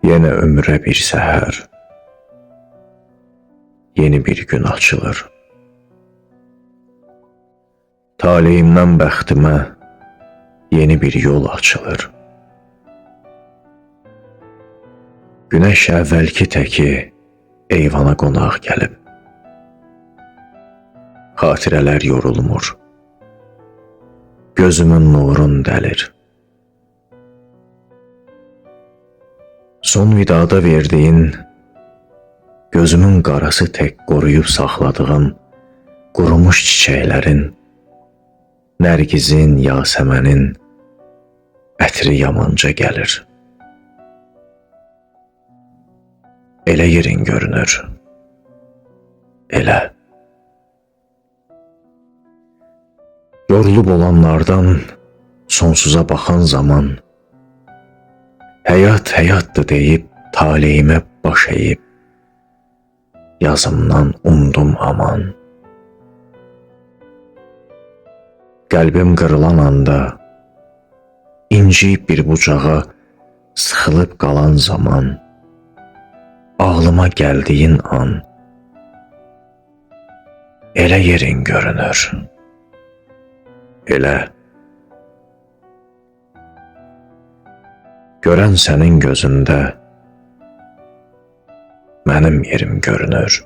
Yine ömre bir seher, yeni bir gün açılır. Taleyimden bəxtimə yeni bir yol açılır. Güneş əvvəlki təki eyvana qonaq gəlib. Xatirələr yorulmur, gözümün nurun dəlir. Son vidada verdiğin, gözümün qarası tek qoruyub saxladığım qurumuş çiçəklərin, nərgizin, yasəmənin ətri yamanca gəlir. Elə yerin görünür, elə. Yorulub olanlardan sonsuza baxan zaman, həyat həyatdır deyib taleyimə baş əyib, yazımdan umdum aman. Qəlbim qırılan anda, inciyib bir bucağa sıxılıb qalan zaman, ağlıma gəldiyin an, elə yerin görünür, elə. Görən sənin gözündə mənim yerim görünür.